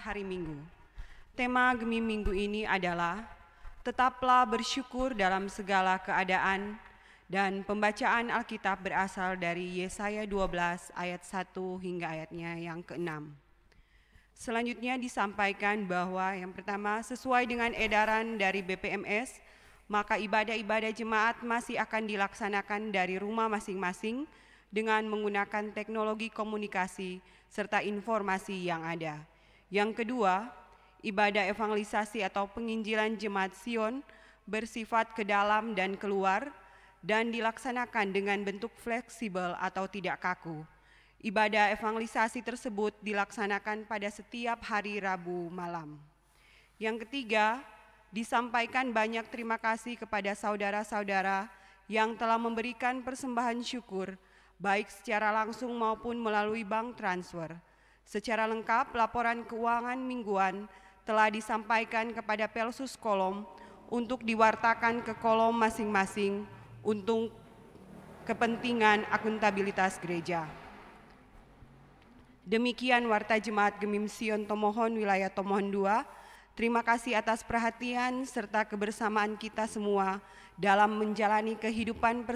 hari Minggu. Tema Gemi Minggu ini adalah tetaplah bersyukur dalam segala keadaan, dan pembacaan Alkitab berasal dari Yesaya 12 ayat 1 hingga ayatnya yang ke-6. Selanjutnya disampaikan bahwa yang pertama, sesuai dengan edaran dari BPMS, maka ibadah-ibadah jemaat masih akan dilaksanakan dari rumah masing-masing dengan menggunakan teknologi komunikasi serta informasi yang ada. Yang kedua, ibadah evangelisasi atau penginjilan jemaat Sion bersifat ke dalam dan keluar dan dilaksanakan dengan bentuk fleksibel atau tidak kaku. Ibadah evangelisasi tersebut dilaksanakan pada setiap hari Rabu malam. Yang ketiga, disampaikan banyak terima kasih kepada saudara-saudara yang telah memberikan persembahan syukur, baik secara langsung maupun melalui bank transfer. Secara lengkap, laporan keuangan mingguan telah disampaikan kepada Pelsus Kolom untuk diwartakan ke kolom masing-masing untuk kepentingan akuntabilitas gereja. Demikian Warta Jemaat Gemim Sion Tomohon wilayah Tomohon 2. Terima kasih atas perhatian serta kebersamaan kita semua dalam menjalani kehidupan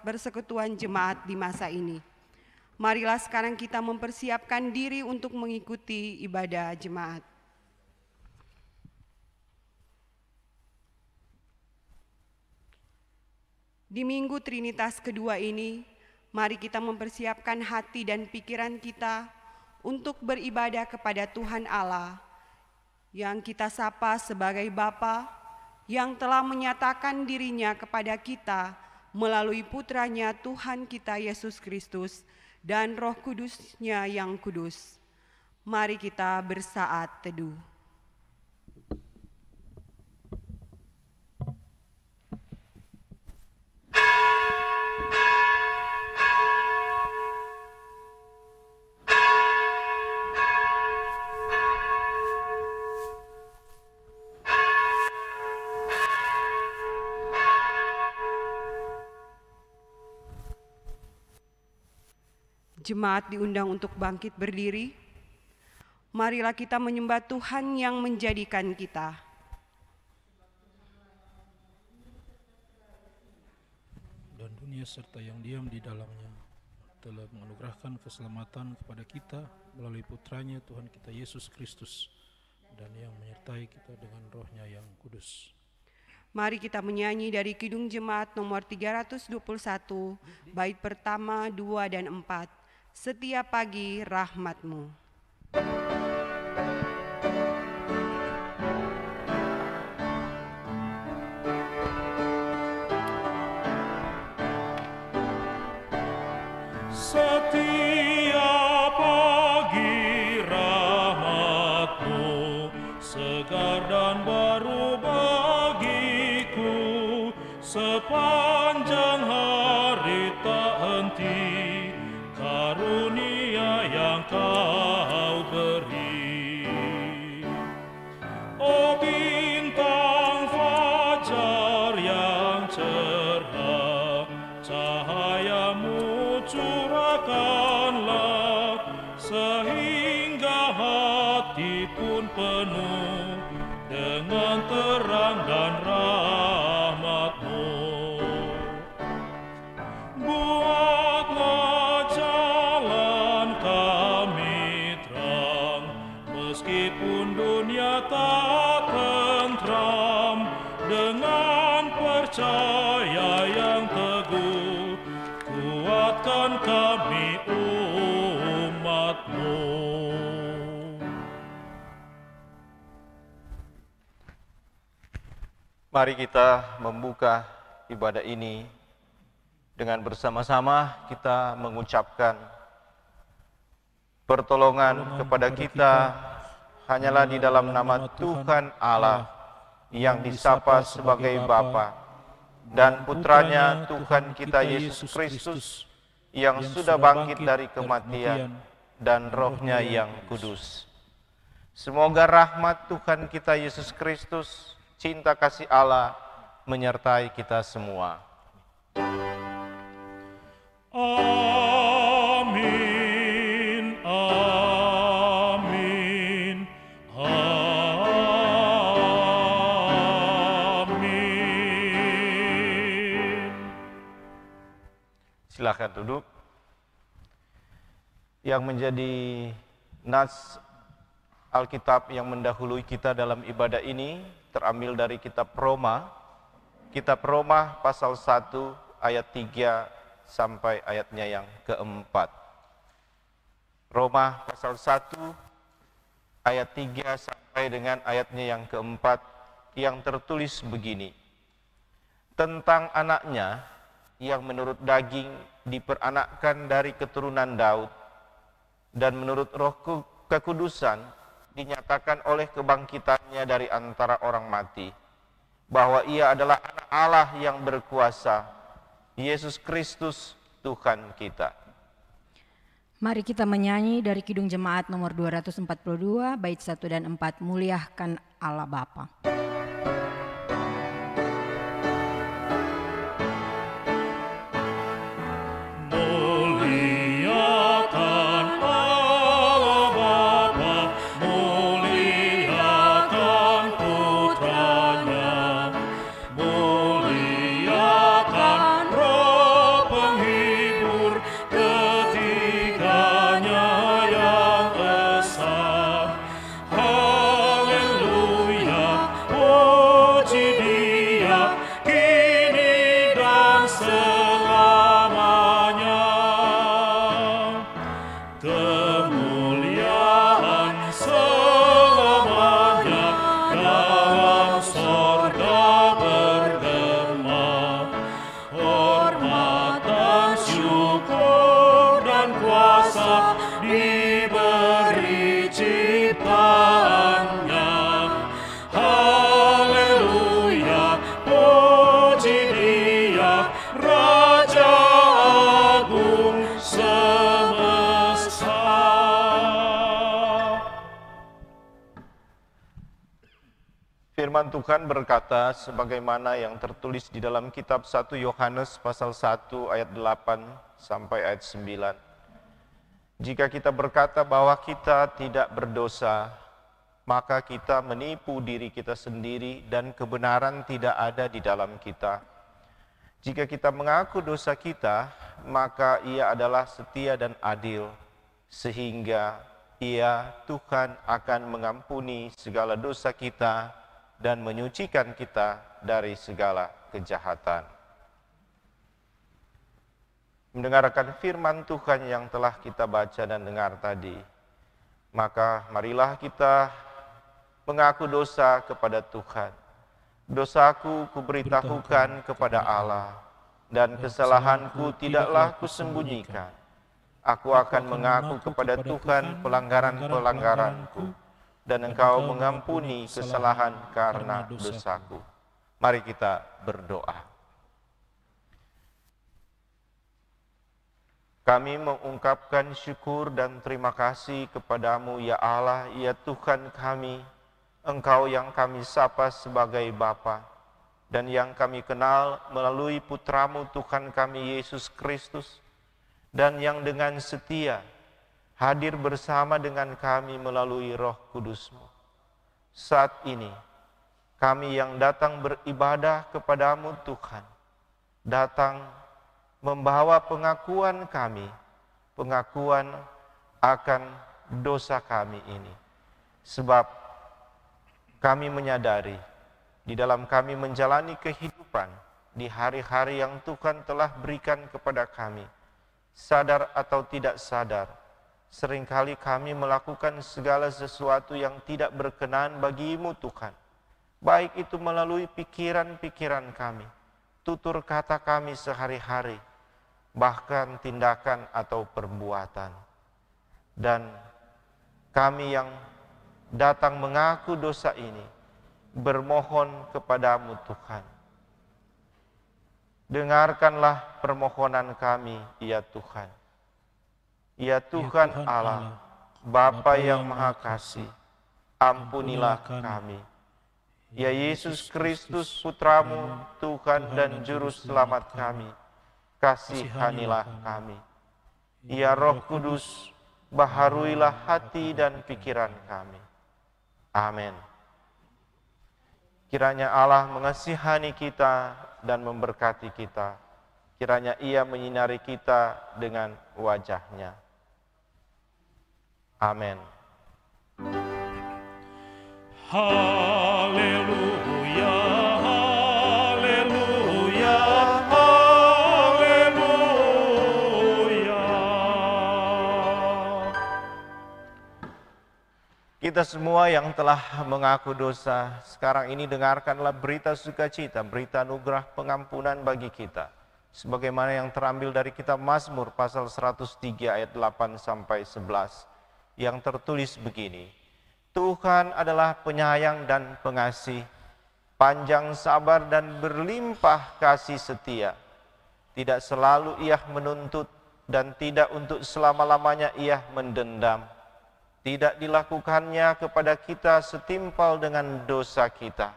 persekutuan jemaat di masa ini. Marilah sekarang kita mempersiapkan diri untuk mengikuti ibadah jemaat. Di Minggu Trinitas kedua ini, mari kita mempersiapkan hati dan pikiran kita untuk beribadah kepada Tuhan Allah yang kita sapa sebagai Bapa, yang telah menyatakan dirinya kepada kita melalui putranya Tuhan kita Yesus Kristus dan Roh Kudus-Nya yang kudus. Mari kita bersaat teduh. Jemaat diundang untuk bangkit berdiri. Marilah kita menyembah Tuhan yang menjadikan kita. Dan dunia serta yang diam di dalamnya telah menganugerahkan keselamatan kepada kita melalui putranya Tuhan kita Yesus Kristus, dan yang menyertai kita dengan Roh-Nya yang kudus. Mari kita menyanyi dari Kidung Jemaat nomor 321, bait pertama, 2, dan 4. Setiap pagi rahmat-Mu. Setiap pagi rahmat-Mu segar dan baru bagiku, sepanjang hari tak henti karunia yang Kau beri. Oh bintang fajar yang cerah, cahaya-Mu curahkanlah, sehingga hati pun penuh dengan terang dan rahmat-Mu. Buatlah jalan kami terang, meskipun dunia tak tentram, dengan percaya yang teguh, kuatkan kami umat-Mu. Mari kita membuka ibadah ini dengan bersama-sama kita mengucapkan pertolongan kepada kita hanyalah di dalam nama Tuhan Allah yang disapa sebagai Bapa dan putranya Tuhan kita Yesus Kristus yang sudah bangkit dari kematian dan Roh-Nya yang kudus. Semoga rahmat Tuhan kita Yesus Kristus, cinta kasih Allah menyertai kita semua. Amin, amin, Silakan duduk. Yang menjadi nas Alkitab yang mendahului kita dalam ibadah ini terambil dari kitab Roma. Kitab Roma pasal 1 ayat 3 sampai ayatnya yang keempat. Roma pasal 1 ayat 3 sampai dengan ayatnya yang keempat yang tertulis begini. Tentang anaknya yang menurut daging diperanakkan dari keturunan Daud dan menurut roh kekudusan dinyatakan oleh kebangkitannya dari antara orang mati, bahwa ia adalah anak Allah yang berkuasa, Yesus Kristus Tuhan kita. Mari kita menyanyi dari Kidung Jemaat nomor 242, bait 1 dan 4, Muliakan Allah Bapa. Firman Tuhan berkata sebagaimana yang tertulis di dalam kitab 1 Yohanes pasal 1 ayat 8 sampai ayat 9. Jika kita berkata bahwa kita tidak berdosa, maka kita menipu diri kita sendiri dan kebenaran tidak ada di dalam kita. Jika kita mengaku dosa kita, maka Ia adalah setia dan adil, sehingga Ia, Tuhan, akan mengampuni segala dosa kita dan menyucikan kita dari segala kejahatan. Mendengarkan firman Tuhan yang telah kita baca dan dengar tadi, maka marilah kita mengaku dosa kepada Tuhan. Dosaku kuberitahukan kepada Allah, dan kesalahanku tidaklah kusembunyikan. Aku akan mengaku kepada Tuhan pelanggaran-pelanggaranku, dan Engkau mengampuni kesalahan karena dosaku. Mari kita berdoa. Kami mengungkapkan syukur dan terima kasih kepadamu, ya Allah, ya Tuhan kami, Engkau yang kami sapa sebagai Bapa, dan yang kami kenal melalui Putramu Tuhan kami Yesus Kristus, dan yang dengan setia hadir bersama dengan kami melalui Roh Kudus-Mu. Saat ini, kami yang datang beribadah kepadamu Tuhan, datang membawa pengakuan kami, pengakuan akan dosa kami ini. Sebab kami menyadari, di dalam kami menjalani kehidupan, di hari-hari yang Tuhan telah berikan kepada kami, sadar atau tidak sadar, seringkali kami melakukan segala sesuatu yang tidak berkenan bagimu Tuhan. Baik itu melalui pikiran-pikiran kami, tutur kata kami sehari-hari, bahkan tindakan atau perbuatan. Dan kami yang datang mengaku dosa ini, bermohon kepadamu Tuhan. Dengarkanlah permohonan kami, ya Tuhan. Ya Tuhan Allah, Bapa yang Maha Kasih, ampunilah kami. Ya Yesus Kristus, Putramu, Tuhan dan Juru Selamat kami, kasihanilah kami. Ya Roh Kudus, baharuilah hati dan pikiran kami. Amin. Kiranya Allah mengasihani kita dan memberkati kita. kiranya Ia menyinari kita dengan wajah-Nya. Amin. Haleluya, haleluya, haleluya. Kita semua yang telah mengaku dosa, sekarang ini dengarkanlah berita sukacita, berita anugerah pengampunan bagi kita. Sebagaimana yang terambil dari kitab Mazmur pasal 103 ayat 8 sampai 11. Yang tertulis begini, Tuhan adalah penyayang dan pengasih, panjang sabar dan berlimpah kasih setia. Tidak selalu Ia menuntut dan tidak untuk selama-lamanya Ia mendendam. Tidak dilakukannya kepada kita setimpal dengan dosa kita,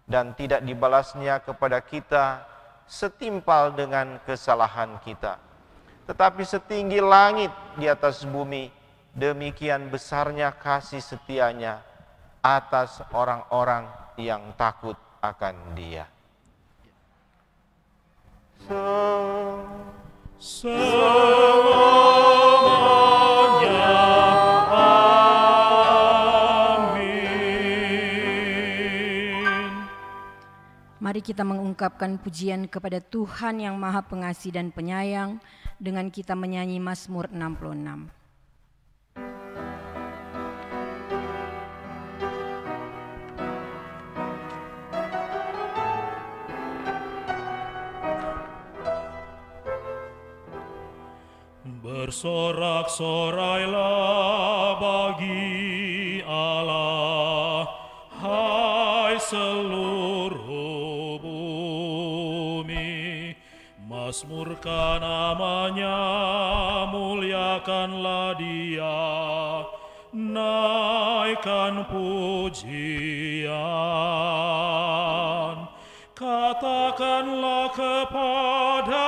dan tidak dibalasnya kepada kita setimpal dengan kesalahan kita. Tetapi setinggi langit di atas bumi, demikian besarnya kasih setianya atas orang-orang yang takut akan Dia. Selamanya, amin. Mari kita mengungkapkan pujian kepada Tuhan yang Maha Pengasih dan Penyayang dengan kita menyanyi Mazmur 66. Bersorak-sorailah bagi Allah, hai seluruh bumi. Mazmurkan namanya, muliakanlah Dia, naikkan pujian. Katakanlah kepada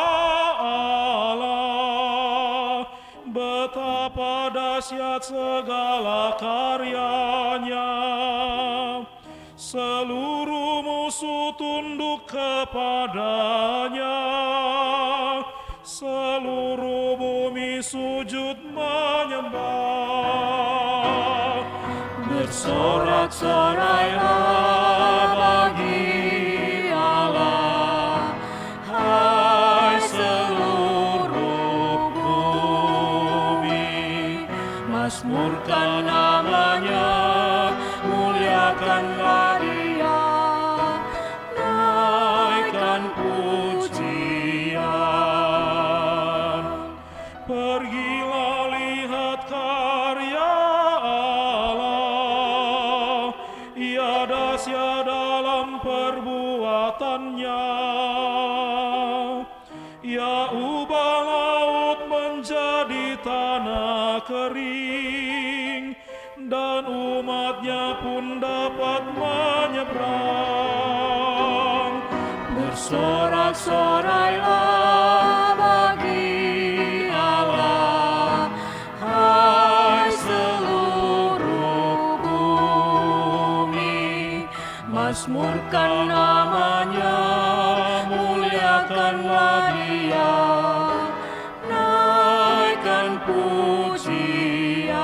Allah, betapa dahsyat segala karyanya. Seluruh musuh tunduk kepadanya, seluruh bumi sujud menyembah. Bersorak-sorailah bagi Allah, hai seluruh bumi. Mazmurkan namanya, muliakanlah Dia, naikkan pujian. Pergilah lihat karya Allah, Ia dahsyat dalam perbuatannya. Ia ubah laut menjadi tanah kering, dan umatnya pun dapat menyeberang. Bersorak-sorailah bagi Allah, hai seluruh bumi. Mazmurkan namanya, muliakanlah Dia, naikkan pujian.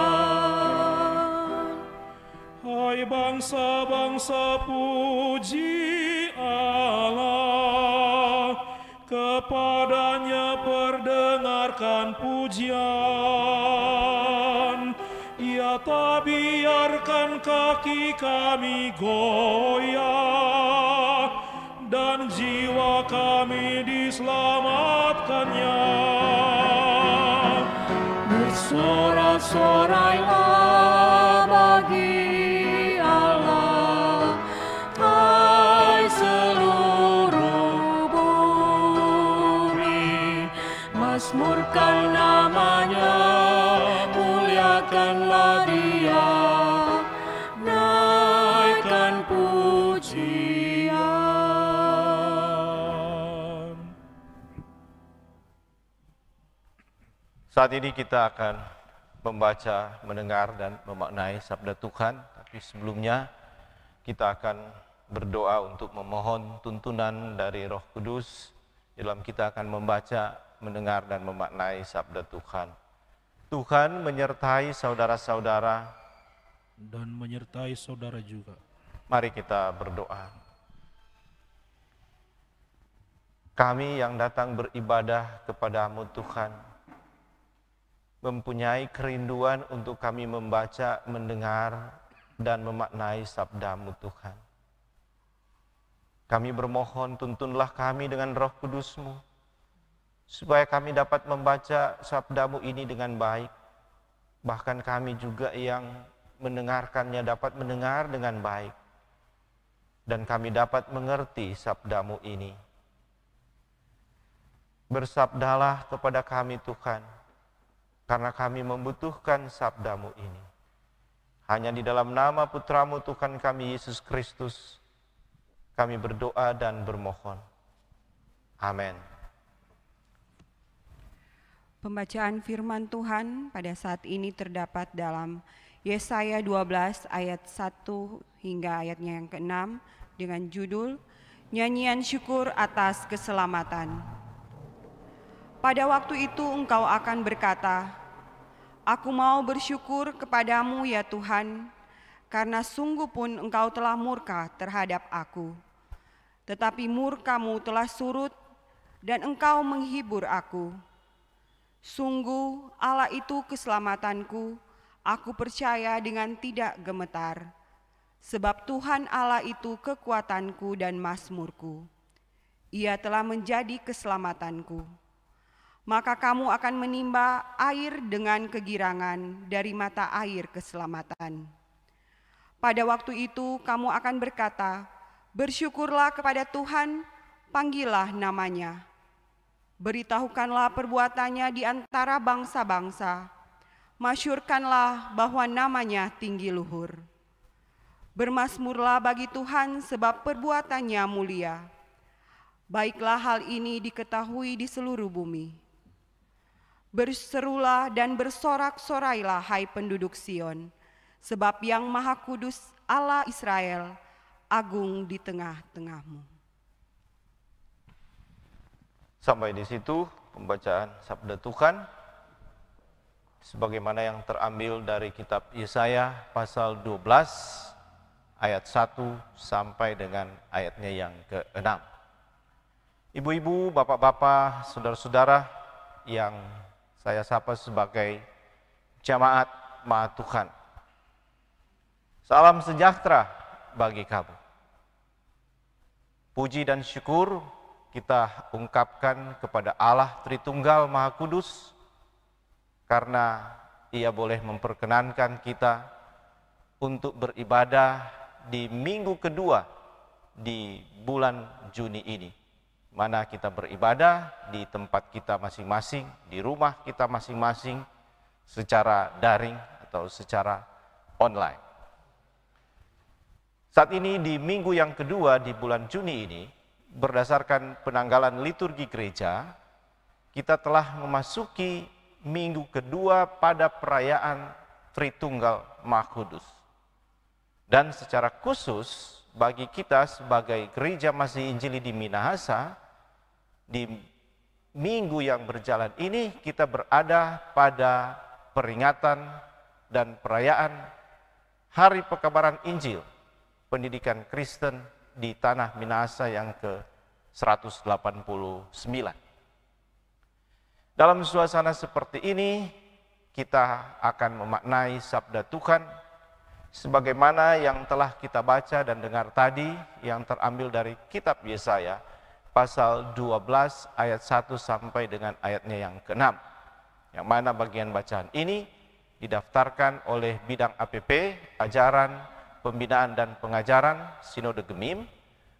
Hai bangsa-bangsa, puji Allah, kepadanya perdengarkan pujian. Ia tak biarkan kaki kami goyah, dan jiwa kami diselamatkannya. Bersorak-sorailah bagi Allah, hai seluruh bumi. Mazmurkan namanya, muliakanlah Dia, naikkan pujian. Saat ini kita akan membaca, mendengar, dan memaknai sabda Tuhan. Tapi sebelumnya kita akan berdoa untuk memohon tuntunan dari Roh Kudus Di dalam kita akan membaca, mendengar, dan memaknai sabda Tuhan. Tuhan menyertai saudara-saudara dan menyertai saudara juga. Mari kita berdoa. Kami yang datang beribadah kepadamu Tuhan, mempunyai kerinduan untuk kami membaca, mendengar, dan memaknai sabdamu Tuhan. Kami bermohon tuntunlah kami dengan Roh Kudus-Mu, supaya kami dapat membaca sabdamu ini dengan baik. Bahkan kami juga yang mendengarkannya dapat mendengar dengan baik. Dan kami dapat mengerti sabdamu ini. Bersabdalah kepada kami Tuhan, karena kami membutuhkan sabdamu ini. Hanya di dalam nama Putramu Tuhan kami Yesus Kristus, kami berdoa dan bermohon. Amin. Pembacaan firman Tuhan pada saat ini terdapat dalam Yesaya 12 ayat 1 hingga ayatnya yang ke-6 dengan judul Nyanyian Syukur Atas Keselamatan. Pada waktu itu engkau akan berkata, Aku mau bersyukur kepadamu ya Tuhan, karena sungguh pun engkau telah murka terhadap aku. Tetapi murkamu telah surut dan engkau menghibur aku. Sungguh Allah itu keselamatanku, aku percaya dengan tidak gemetar. Sebab Tuhan Allah itu kekuatanku dan mazmurku. Ia telah menjadi keselamatanku. Maka kamu akan menimba air dengan kegirangan dari mata air keselamatan. Pada waktu itu kamu akan berkata, Bersyukurlah kepada Tuhan, panggillah namanya. Beritahukanlah perbuatannya di antara bangsa-bangsa. Masyurkanlah bahwa namanya tinggi luhur. Bermasmurlah bagi Tuhan sebab perbuatannya mulia. Baiklah hal ini diketahui di seluruh bumi. Berserulah dan bersorak-sorailah hai penduduk Sion, sebab yang Maha Kudus Allah Israel agung di tengah-tengahmu. Sampai di situ pembacaan sabda Tuhan sebagaimana yang terambil dari kitab Yesaya pasal 12 ayat 1 sampai dengan ayatnya yang ke-6. Ibu-ibu, bapak-bapak, saudara-saudara yang saya sapa sebagai jamaat Maha Tuhan. Salam sejahtera bagi kamu. Puji dan syukur kita ungkapkan kepada Allah Tritunggal Maha Kudus karena Ia boleh memperkenankan kita untuk beribadah di minggu kedua di bulan Juni ini, mana kita beribadah di tempat kita masing-masing, di rumah kita masing-masing, secara daring atau secara online. Saat ini di minggu yang kedua di bulan Juni ini, berdasarkan penanggalan liturgi gereja, kita telah memasuki minggu kedua pada perayaan Tritunggal Maha Kudus. Dan secara khusus bagi kita sebagai gereja Masih Injili di Minahasa, di minggu yang berjalan ini kita berada pada peringatan dan perayaan Hari Pekabaran Injil Pendidikan Kristen di Tanah Minahasa yang ke-189. Dalam suasana seperti ini, kita akan memaknai sabda Tuhan sebagaimana yang telah kita baca dan dengar tadi, yang terambil dari kitab Yesaya pasal 12 ayat 1 sampai dengan ayatnya yang ke-6. Yang mana bagian bacaan ini didaftarkan oleh bidang APP, ajaran, pembinaan dan pengajaran Sinode Gemim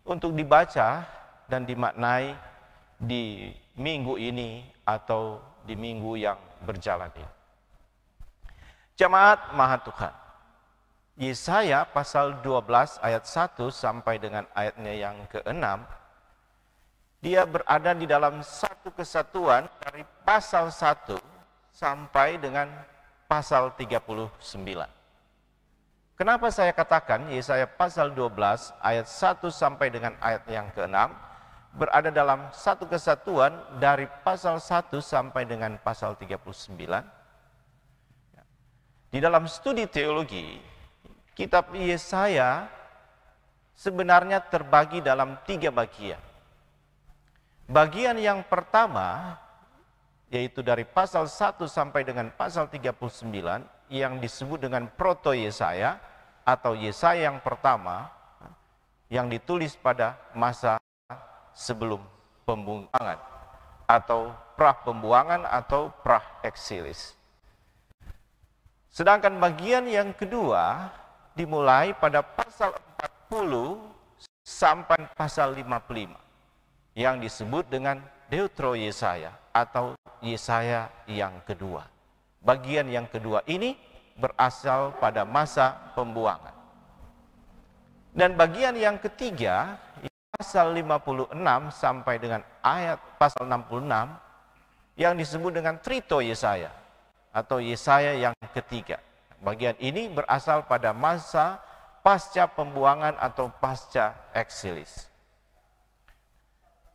untuk dibaca dan dimaknai di minggu ini atau di minggu yang berjalan ini. Jemaat Maha Tuhan, Yesaya pasal 12 ayat 1 sampai dengan ayatnya yang ke-6, dia berada di dalam satu kesatuan dari pasal 1 sampai dengan pasal 39. Kenapa saya katakan Yesaya pasal 12 ayat 1 sampai dengan ayat yang ke-6? berada dalam satu kesatuan dari pasal 1 sampai dengan pasal 39. Di dalam studi teologi, kitab Yesaya sebenarnya terbagi dalam 3 bagian. Bagian yang pertama, yaitu dari pasal 1 sampai dengan pasal 39, yang disebut dengan Proto Yesaya, atau Yesaya yang pertama, yang ditulis pada masa sebelum pembuangan, atau pra-pembuangan atau pra-eksilis. Sedangkan bagian yang kedua dimulai pada pasal 40 sampai pasal 55 yang disebut dengan Deutero Yesaya atau Yesaya yang kedua. Bagian yang kedua ini berasal pada masa pembuangan. Dan bagian yang ketiga pasal 56 sampai dengan ayat pasal 66 yang disebut dengan Trito Yesaya atau Yesaya yang ketiga. Bagian ini berasal pada masa pasca pembuangan atau pasca eksilis.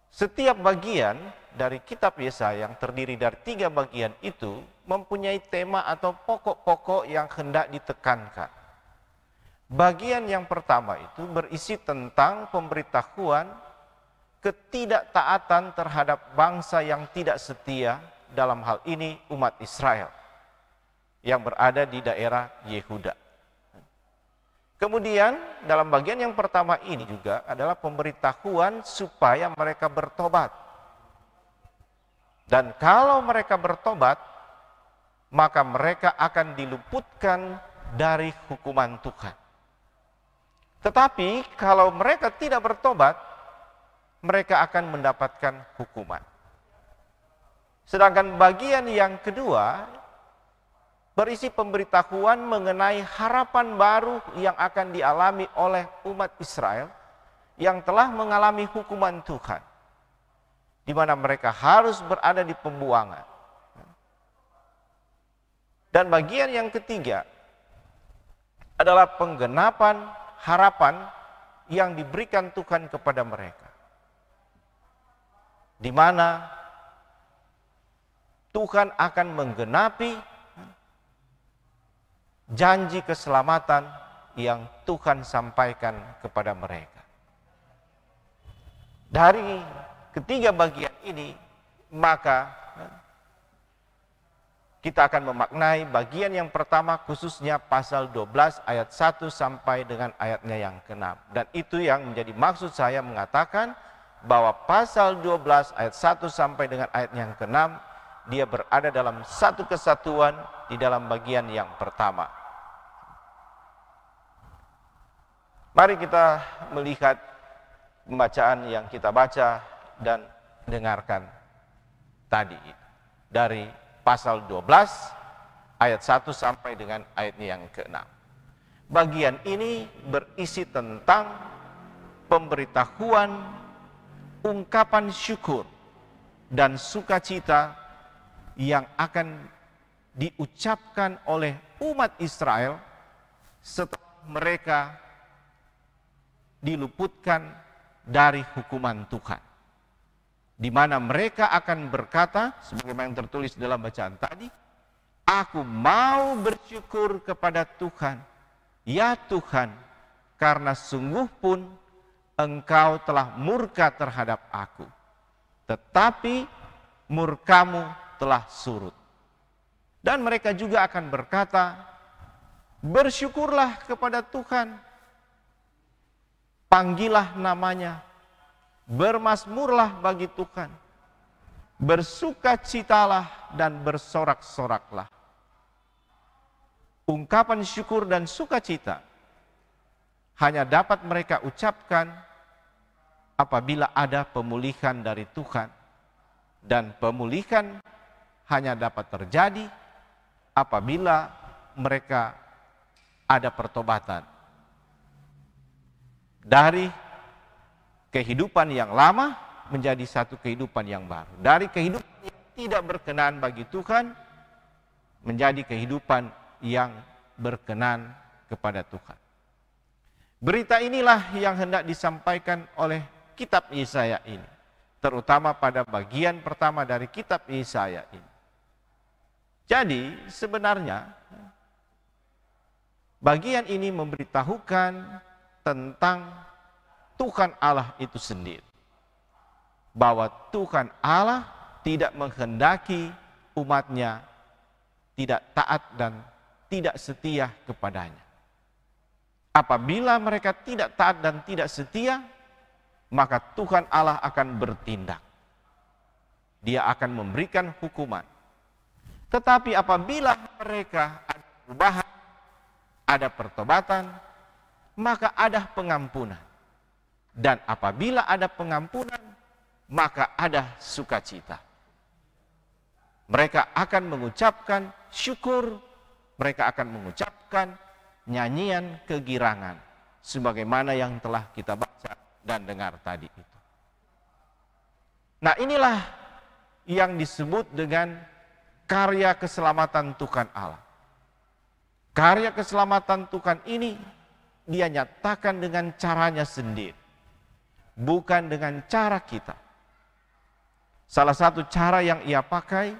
Setiap bagian dari kitab Yesaya yang terdiri dari 3 bagian itu mempunyai tema atau pokok-pokok yang hendak ditekankan. Bagian yang pertama itu berisi tentang pemberitahuan ketidaktaatan terhadap bangsa yang tidak setia, dalam hal ini umat Israel yang berada di daerah Yehuda. Kemudian dalam bagian yang pertama ini juga adalah pemberitahuan supaya mereka bertobat. Dan kalau mereka bertobat, maka mereka akan diluputkan dari hukuman Tuhan. Tetapi kalau mereka tidak bertobat, mereka akan mendapatkan hukuman. Sedangkan bagian yang kedua berisi pemberitahuan mengenai harapan baru yang akan dialami oleh umat Israel yang telah mengalami hukuman Tuhan, di mana mereka harus berada di pembuangan. Dan bagian yang ketiga adalah penggenapan harapan yang diberikan Tuhan kepada mereka, di mana Tuhan akan menggenapi janji keselamatan yang Tuhan sampaikan kepada mereka. Dari ketiga bagian ini, maka kita akan memaknai bagian yang pertama khususnya pasal 12 ayat 1 sampai dengan ayatnya yang ke-6. Dan itu yang menjadi maksud saya mengatakan bahwa pasal 12 ayat 1 sampai dengan ayat yang ke-6 dia berada dalam satu kesatuan di dalam bagian yang pertama. Mari kita melihat pembacaan yang kita baca dan dengarkan tadi dari pasal 12 ayat 1 sampai dengan ayatnya yang ke-6. Bagian ini berisi tentang pemberitahuan, ungkapan syukur dan sukacita yang akan diucapkan oleh umat Israel setelah mereka diluputkan dari hukuman Tuhan, di mana mereka akan berkata sebagaimana yang tertulis dalam bacaan tadi, aku mau bersyukur kepada Tuhan, ya Tuhan, karena sungguh pun Engkau telah murka terhadap aku, tetapi murkamu telah surut. Dan mereka juga akan berkata, bersyukurlah kepada Tuhan, panggillah namanya, bermazmurlah bagi Tuhan, bersukacitalah dan bersorak-soraklah. Ungkapan syukur dan sukacita hanya dapat mereka ucapkan apabila ada pemulihan dari Tuhan, dan pemulihan hanya dapat terjadi apabila mereka ada pertobatan dari kehidupan yang lama menjadi satu kehidupan yang baru. Dari kehidupan yang tidak berkenan bagi Tuhan menjadi kehidupan yang berkenan kepada Tuhan. Berita inilah yang hendak disampaikan oleh kitab Yesaya ini. terutama pada bagian pertama dari kitab Yesaya ini. Jadi sebenarnya bagian ini memberitahukan tentang Tuhan Allah itu sendiri. Bahwa Tuhan Allah tidak menghendaki umatnya tidak taat dan tidak setia kepadanya. Apabila mereka tidak taat dan tidak setia, maka Tuhan Allah akan bertindak. Dia akan memberikan hukuman. Tetapi apabila mereka ada perubahan, ada pertobatan, maka ada pengampunan. Dan apabila ada pengampunan, maka ada sukacita. Mereka akan mengucapkan syukur, mereka akan mengucapkan nyanyian kegirangan, sebagaimana yang telah kita baca dan dengar tadi itu. Nah, inilah yang disebut dengan karya keselamatan Tuhan Allah. Karya keselamatan Tuhan ini dia nyatakan dengan caranya sendiri, bukan dengan cara kita. Salah satu cara yang ia pakai,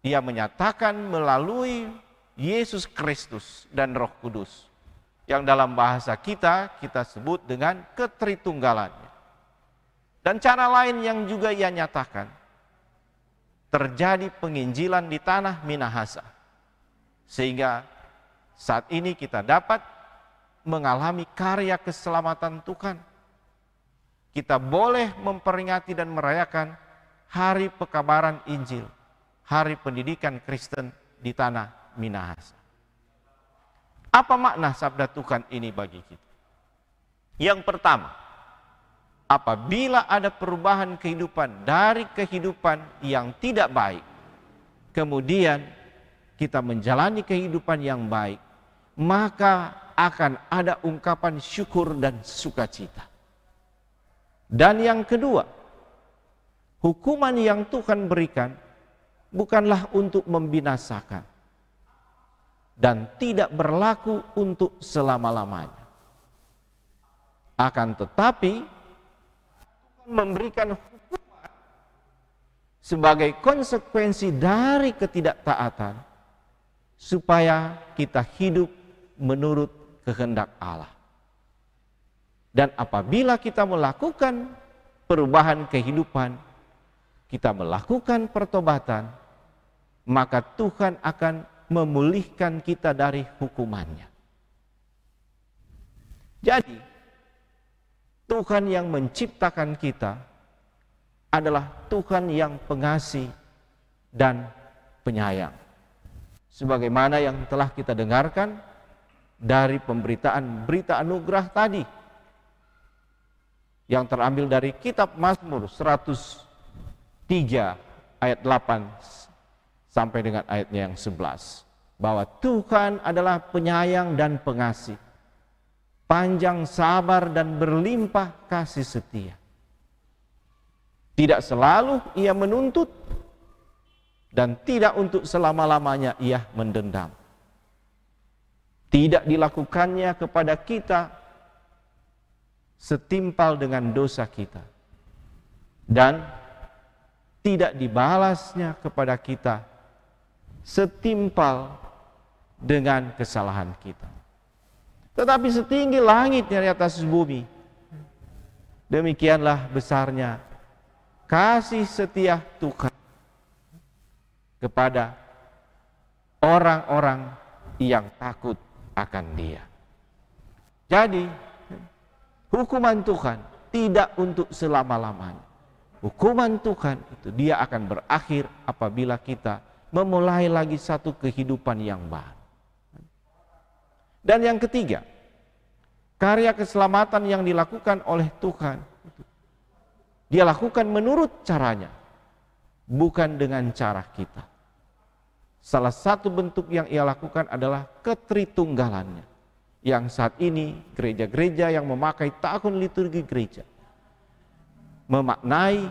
ia menyatakan melalui Yesus Kristus dan Roh Kudus, yang dalam bahasa kita sebut dengan ketritunggalannya. Dan cara lain yang juga ia nyatakan, terjadi penginjilan di tanah Minahasa, sehingga saat ini kita dapat mengalami karya keselamatan Tuhan. Kita boleh memperingati dan merayakan hari pekabaran Injil, hari pendidikan Kristen di tanah Minahasa. Apa makna sabda Tuhan ini bagi kita? Yang pertama, apabila ada perubahan kehidupan dari kehidupan yang tidak baik, kemudian kita menjalani kehidupan yang baik, maka akan ada ungkapan syukur dan sukacita. Dan yang kedua, hukuman yang Tuhan berikan bukanlah untuk membinasakan dan tidak berlaku untuk selama-lamanya. Akan tetapi Tuhan memberikan hukuman sebagai konsekuensi dari ketidaktaatan supaya kita hidup menurut kehendak Allah. Dan apabila kita melakukan perubahan kehidupan, kita melakukan pertobatan, maka Tuhan akan memulihkan kita dari hukumannya. Jadi, Tuhan yang menciptakan kita adalah Tuhan yang pengasih dan penyayang. Sebagaimana yang telah kita dengarkan dari pemberitaan berita anugerah tadi, yang terambil dari kitab Mazmur 103 ayat 8 sampai dengan ayatnya yang 11. Bahwa Tuhan adalah penyayang dan pengasih, panjang sabar dan berlimpah kasih setia. Tidak selalu ia menuntut dan tidak untuk selama-lamanya ia mendendam. Tidak dilakukannya kepada kita setimpal dengan dosa kita, dan tidak dibalasnya kepada kita setimpal dengan kesalahan kita. Tetapi setinggi langit di atas bumi, demikianlah besarnya kasih setia Tuhan kepada orang-orang yang takut akan Dia. Jadi hukuman Tuhan tidak untuk selama-lamanya. Hukuman Tuhan itu dia akan berakhir apabila kita memulai lagi satu kehidupan yang baru. Dan yang ketiga, karya keselamatan yang dilakukan oleh Tuhan, dia lakukan menurut caranya, bukan dengan cara kita. Salah satu bentuk yang ia lakukan adalah ketritunggalannya, yang saat ini gereja-gereja yang memakai tahun liturgi gereja memaknai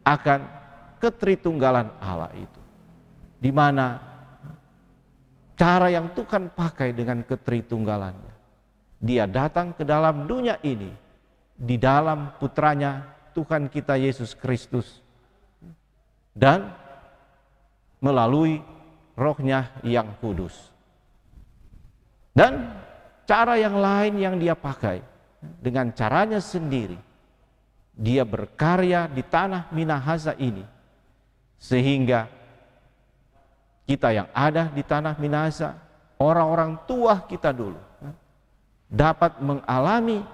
akan ketritunggalan Allah itu, di mana cara yang Tuhan pakai dengan ketritunggalannya, Dia datang ke dalam dunia ini di dalam putranya Tuhan kita Yesus Kristus dan melalui Roh-Nya yang kudus. Dan cara yang lain yang dia pakai, dengan caranya sendiri, dia berkarya di tanah Minahasa ini, sehingga kita yang ada di tanah Minahasa, orang-orang tua kita dulu, dapat mengalami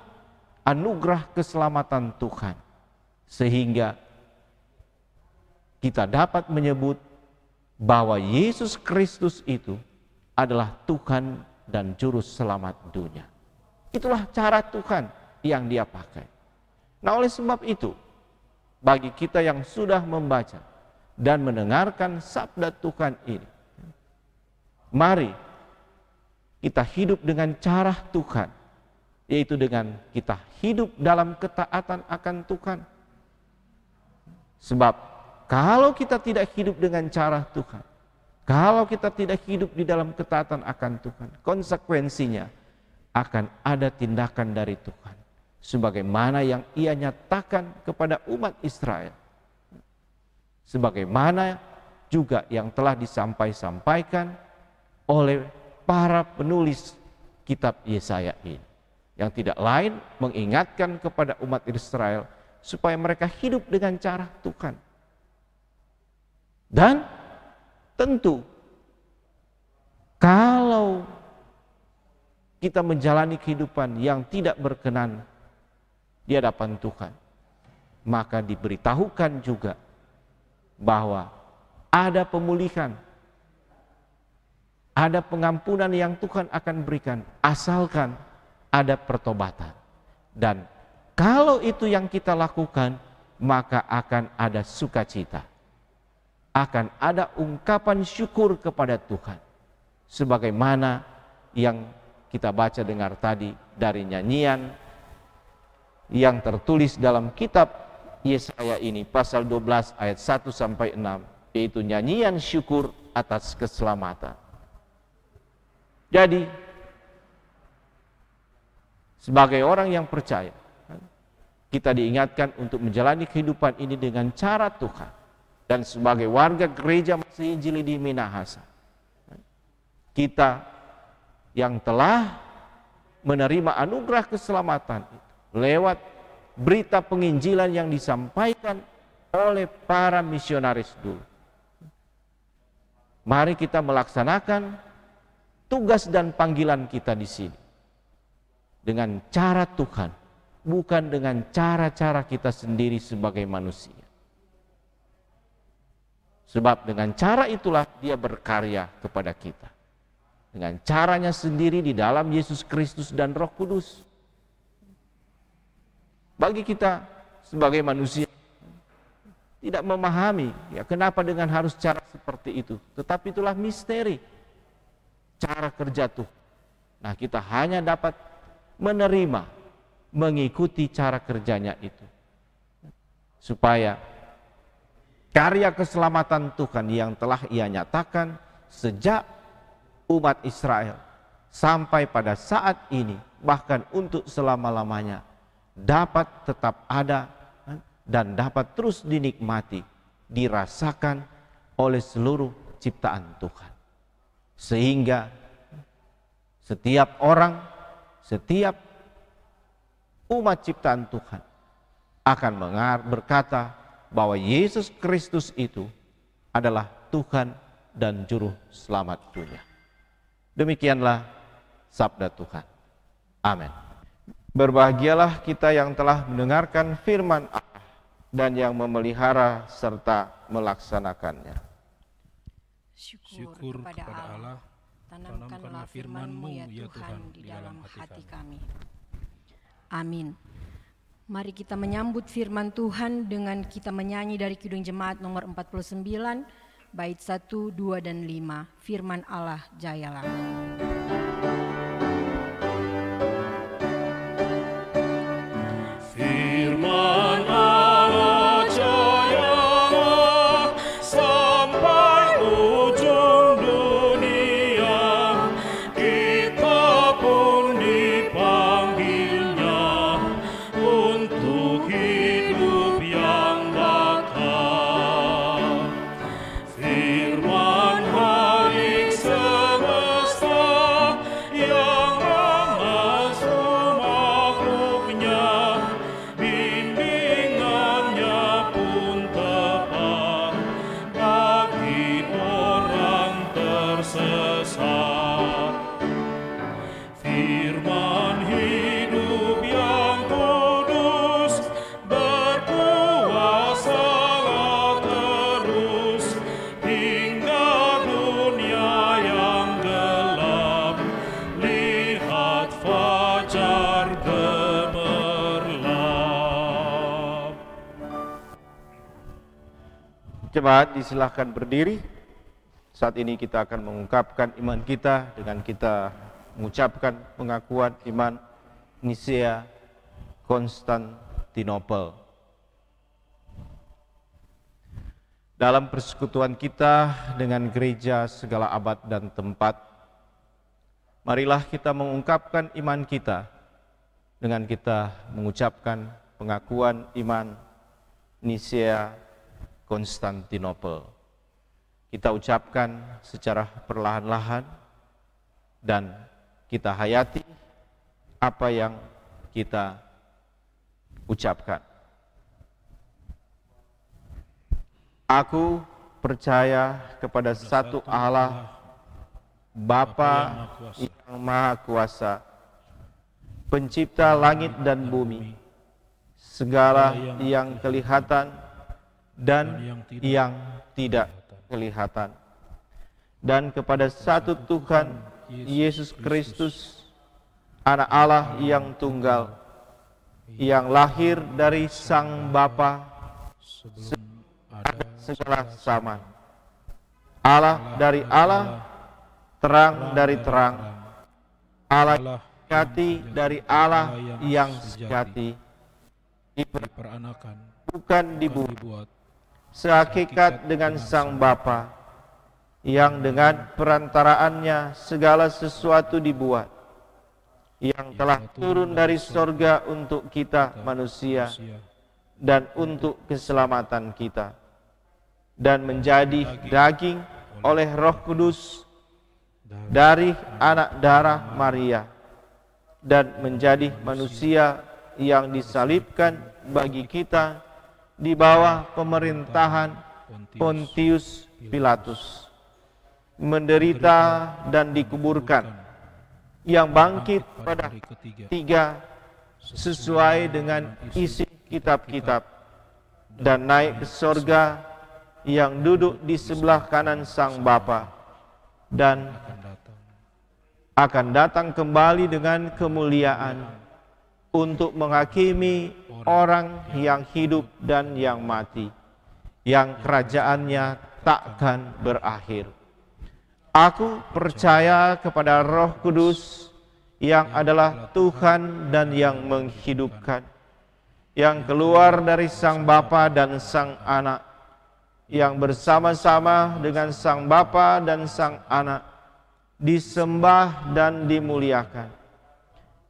anugerah keselamatan Tuhan, sehingga kita dapat menyebut bahwa Yesus Kristus itu adalah Tuhan dan Juru Selamat dunia. Itulah cara Tuhan yang dia pakai. Nah, oleh sebab itu, bagi kita yang sudah membaca dan mendengarkan sabda Tuhan ini, mari kita hidup dengan cara Tuhan, yaitu dengan kita hidup dalam ketaatan akan Tuhan. Sebab kalau kita tidak hidup dengan cara Tuhan, kalau kita tidak hidup di dalam ketaatan akan Tuhan, konsekuensinya akan ada tindakan dari Tuhan, sebagaimana yang Ia nyatakan kepada umat Israel, sebagaimana juga yang telah disampaikan oleh para penulis kitab Yesaya ini, yang tidak lain mengingatkan kepada umat Israel supaya mereka hidup dengan cara Tuhan. Dan tentu kalau kita menjalani kehidupan yang tidak berkenan di hadapan Tuhan, maka diberitahukan juga bahwa ada pemulihan, ada pengampunan yang Tuhan akan berikan, asalkan ada pertobatan. Dan kalau itu yang kita lakukan, maka akan ada sukacita, akan ada ungkapan syukur kepada Tuhan, sebagaimana yang kita baca dengar tadi dari nyanyian yang tertulis dalam kitab Yesaya ini, pasal 12 ayat 1 sampai 6, yaitu nyanyian syukur atas keselamatan. Jadi sebagai orang yang percaya, kita diingatkan untuk menjalani kehidupan ini dengan cara Tuhan. Dan sebagai warga gereja Masih Injili di Minahasa, kita yang telah menerima anugerah keselamatan itu lewat berita penginjilan yang disampaikan oleh para misionaris dulu, mari kita melaksanakan tugas dan panggilan kita di sini dengan cara Tuhan, bukan dengan cara-cara kita sendiri sebagai manusia. Sebab dengan cara itulah Dia berkarya kepada kita, dengan caranya sendiri di dalam Yesus Kristus dan Roh Kudus. Bagi kita sebagai manusia tidak memahami, ya kenapa dengan harus cara seperti itu, tetapi itulah misteri cara kerja Tuhan. Nah, kita hanya dapat menerima, mengikuti cara kerjanya itu, supaya karya keselamatan Tuhan yang telah Ia nyatakan sejak umat Israel sampai pada saat ini, bahkan untuk selama-lamanya, dapat tetap ada dan dapat terus dinikmati, dirasakan oleh seluruh ciptaan Tuhan. Sehingga setiap orang, setiap umat ciptaan Tuhan akan berkata bahwa Yesus Kristus itu adalah Tuhan dan Juru Selamat dunia. Demikianlah sabda Tuhan. Amin. Berbahagialah kita yang telah mendengarkan firman Allah dan yang memelihara serta melaksanakannya. Syukur kepada Allah. Tanamkanlah firman-Mu ya Tuhan di dalam hati kami. Amin. Mari kita menyambut firman Tuhan dengan kita menyanyi dari Kidung Jemaat nomor 49, bait 1, 2, dan 5. Firman Allah jayalah. Firman Allah jayalah sampai ujung dunia, kita pun dipanggilnya Jemaat disilahkan berdiri. Saat ini kita akan mengungkapkan iman kita dengan kita mengucapkan pengakuan iman Nisea Konstantinopel. Dalam persekutuan kita dengan gereja segala abad dan tempat, marilah kita mengungkapkan iman kita dengan kita mengucapkan pengakuan iman Nisea Konstantinopel. Kita ucapkan secara perlahan-lahan dan kita hayati apa yang kita ucapkan. Aku percaya kepada satu Allah, Bapa yang Maha Kuasa, pencipta langit dan bumi, segala yang kelihatan dan yang tidak kelihatan, dan kepada satu Tuhan Yesus Kristus, Anak Allah yang tunggal, yang lahir dari Sang Bapa segala zaman, Allah dari Allah, terang dari terang, Allah sejati dari Allah yang sejati, diperanakan, bukan dibuat, sehakikat dengan Sang Bapa, yang dengan perantaraannya segala sesuatu dibuat, yang telah turun dari sorga untuk kita manusia dan untuk keselamatan kita, dan menjadi daging oleh Roh Kudus dari anak darah Maria, dan menjadi manusia yang disalibkan bagi kita di bawah pemerintahan Pontius Pilatus, menderita dan dikuburkan, yang bangkit pada hari ketiga sesuai dengan isi kitab-kitab, dan naik ke sorga, yang duduk di sebelah kanan Sang Bapa, dan akan datang kembali dengan kemuliaan untuk menghakimi orang yang hidup dan yang mati, yang kerajaannya takkan berakhir. Aku percaya kepada Roh Kudus yang adalah Tuhan dan yang menghidupkan, yang keluar dari Sang Bapa dan Sang Anak, yang bersama-sama dengan Sang Bapa dan Sang Anak disembah dan dimuliakan,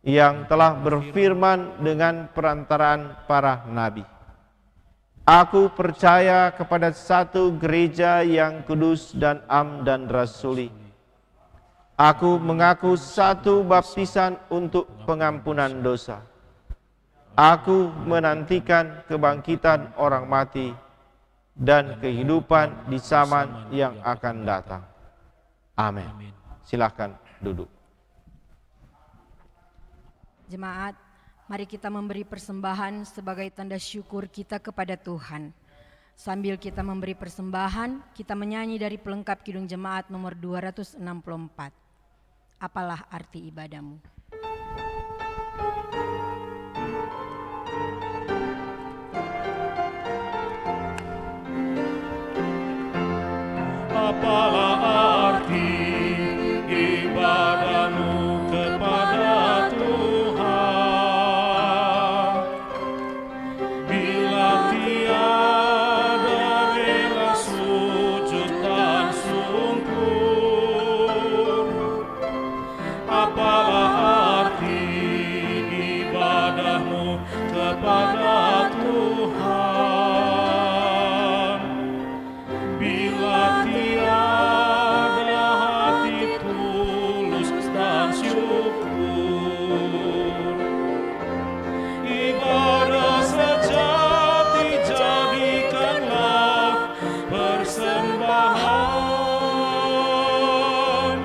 yang telah berfirman dengan perantaraan para nabi. Aku percaya kepada satu gereja yang kudus dan am dan rasuli. Aku mengaku satu baptisan untuk pengampunan dosa. Aku menantikan kebangkitan orang mati dan kehidupan di zaman yang akan datang. Amin. Silakan duduk. Jemaat, mari kita memberi persembahan sebagai tanda syukur kita kepada Tuhan. Sambil kita memberi persembahan, kita menyanyi dari pelengkap Kidung Jemaat nomor 264. Apalah arti ibadahmu? Apalah arti ibadahmu kepada Tuhan, bila tiada rela sujud dan sungkur? Apalah arti ibadahmu kepada Tuhan, bila tiada hati tulus dan syukur? Ibadah sejati jadikanlah persembahan,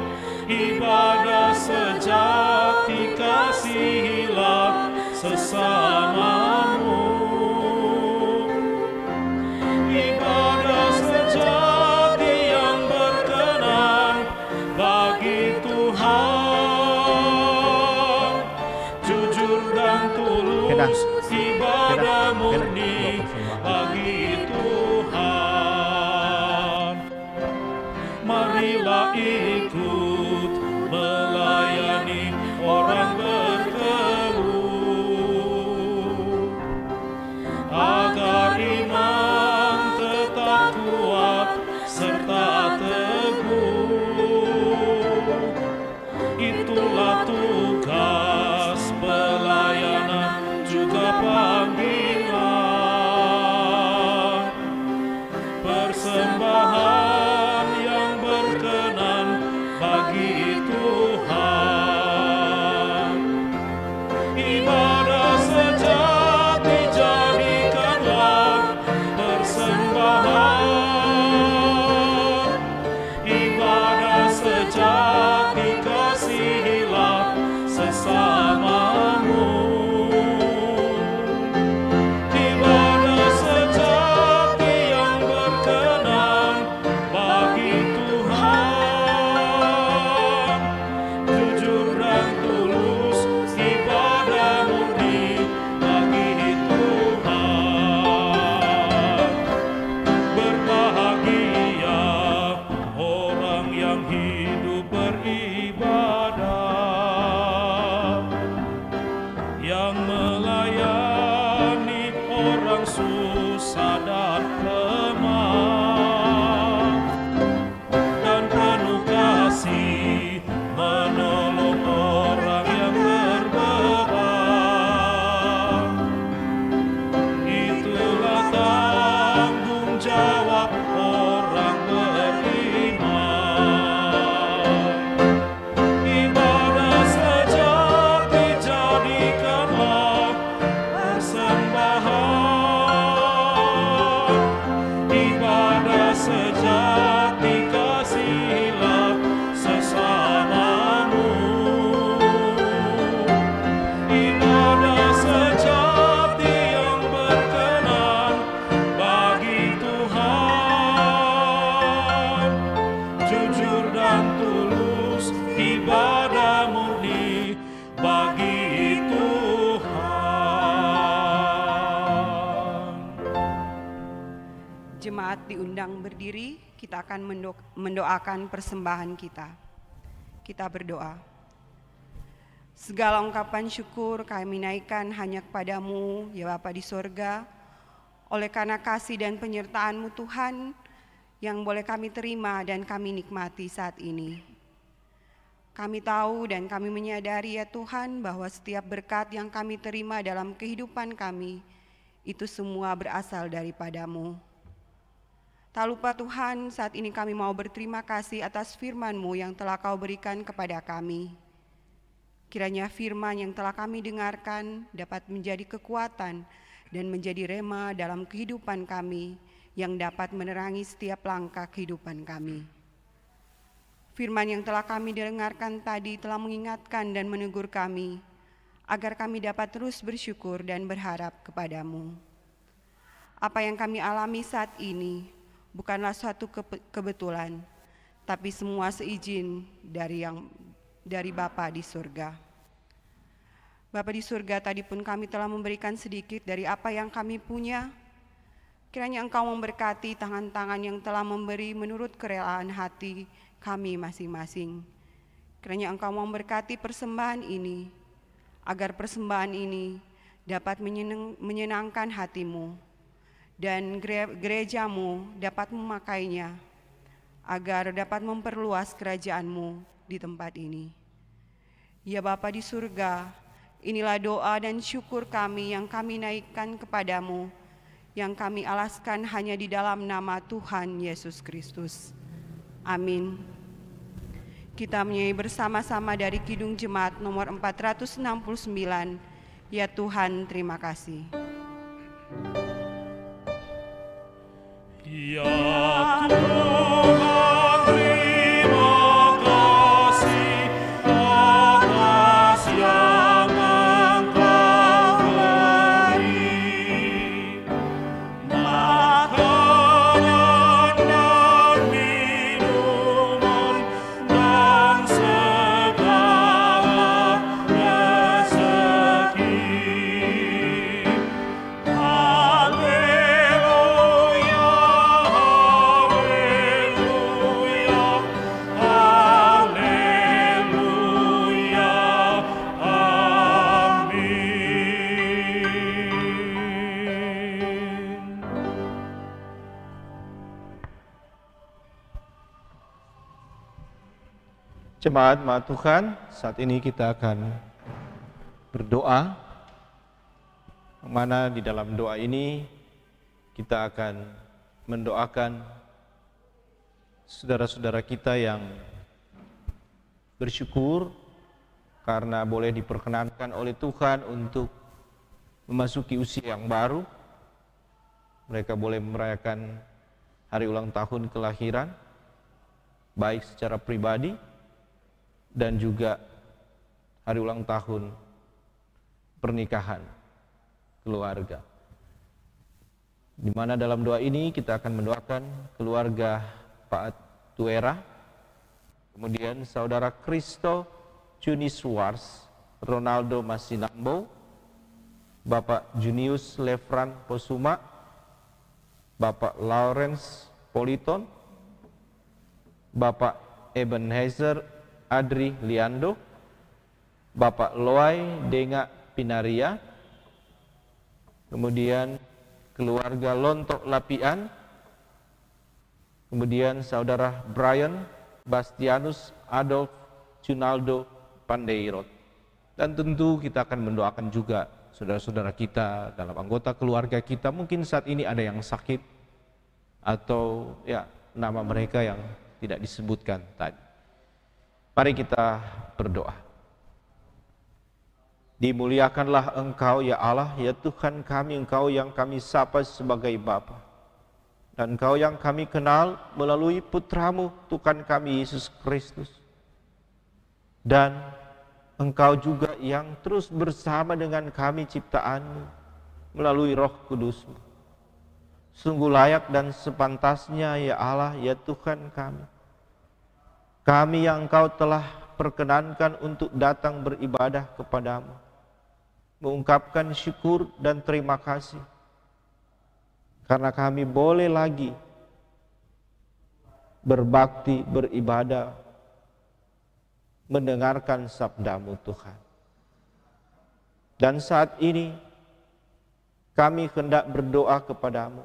ibadah sejati kasihilah sesamamu, ibadah sejati Telah ikut melayani orang berkeluh, agar iman tetap kuat serta teguh. Itulah tugas pelayanan juga panggilan, persembahan yang berkenan bagi Tuhan. Ibadah sejati jadikanlah persembahan, ibadah sejati kasihilah sesamamu. Ibadah sejati yang berkenan bagi Tuhan, jujur dan tulus ibadah murni bagi Tuhan. Berbahagia orang yang hidup beribadah, yang melayani orang susah dan lemah, dan penuh kasih menolong orang yang berbeban. Itulah tanggung jawab orang beriman. Ibadah sejati jadikanlah persembahan, ibadah sejati kasihilah sesamamu. Ibadah sejati yang berkenan bagi Tuhan, jujur dan tulus ibadah murni bagi Tuhan. Jemaat diundang berdiri, kita akan mendoakan persembahan kita. Kita berdoa. Segala ungkapan syukur kami naikkan hanya kepadamu, ya Bapa di sorga, oleh karena kasih dan penyertaan-Mu Tuhan, yang boleh kami terima dan kami nikmati saat ini. Kami tahu dan kami menyadari ya Tuhan, bahwa setiap berkat yang kami terima dalam kehidupan kami, itu semua berasal daripada-Mu. Tak lupa Tuhan, saat ini kami mau berterima kasih atas firman-Mu yang telah Kau berikan kepada kami. Kiranya firman yang telah kami dengarkan dapat menjadi kekuatan dan menjadi rema dalam kehidupan kami yang dapat menerangi setiap langkah kehidupan kami. Firman yang telah kami dengarkan tadi telah mengingatkan dan menegur kami, agar kami dapat terus bersyukur dan berharap kepadamu. Apa yang kami alami saat ini bukanlah suatu kebetulan, tapi semua seizin dari Bapa di surga. Bapa di surga, tadi pun kami telah memberikan sedikit dari apa yang kami punya. Kiranya Engkau memberkati tangan-tangan yang telah memberi menurut kerelaan hati kami masing-masing. Kiranya Engkau memberkati persembahan ini, agar persembahan ini dapat menyenangkan hati-Mu, dan gereja-Mu dapat memakainya, agar dapat memperluas kerajaan-Mu di tempat ini. Ya Bapa di surga, inilah doa dan syukur kami yang kami naikkan kepadamu, yang kami alaskan hanya di dalam nama Tuhan Yesus Kristus. Amin. Kita menyanyi bersama-sama dari Kidung Jemaat nomor 469, Ya Tuhan terima kasih. Ya Tuhan terima kasih atas yang Engkau beri, makanan dan minuman dan segala rezeki. Jemaat Tuhan, saat ini kita akan berdoa, mana di dalam doa ini kita akan mendoakan saudara-saudara kita yang bersyukur karena boleh diperkenankan oleh Tuhan untuk memasuki usia yang baru. Mereka boleh merayakan hari ulang tahun kelahiran, baik secara pribadi dan juga hari ulang tahun pernikahan keluarga. Di mana dalam doa ini kita akan mendoakan keluarga Pak Tuera, kemudian saudara Kristo Juniswars, Ronaldo Masinambo, Bapak Junius Lefran Posuma, Bapak Lawrence Politon, Bapak Ebenezer Adri Liando, Bapak Loai Denga Pinaria, kemudian keluarga Lontok Lapian, kemudian saudara Brian Bastianus Adolf Junaldo Pandeirot. Dan tentu kita akan mendoakan juga saudara-saudara kita dalam anggota keluarga kita, mungkin saat ini ada yang sakit atau nama mereka yang tidak disebutkan tadi. Mari kita berdoa. Dimuliakanlah Engkau ya Allah, ya Tuhan kami, Engkau yang kami sapa sebagai Bapa. Dan Engkau yang kami kenal melalui Putra-Mu, Tuhan kami Yesus Kristus. Dan Engkau juga yang terus bersama dengan kami ciptaan-Mu melalui Roh Kudus-Mu. Sungguh layak dan sepantasnya ya Allah, ya Tuhan kami. Kami yang Engkau telah perkenankan untuk datang beribadah kepadamu, mengungkapkan syukur dan terima kasih, karena kami boleh lagi berbakti, beribadah, mendengarkan sabda-Mu Tuhan. Dan saat ini kami hendak berdoa kepadamu,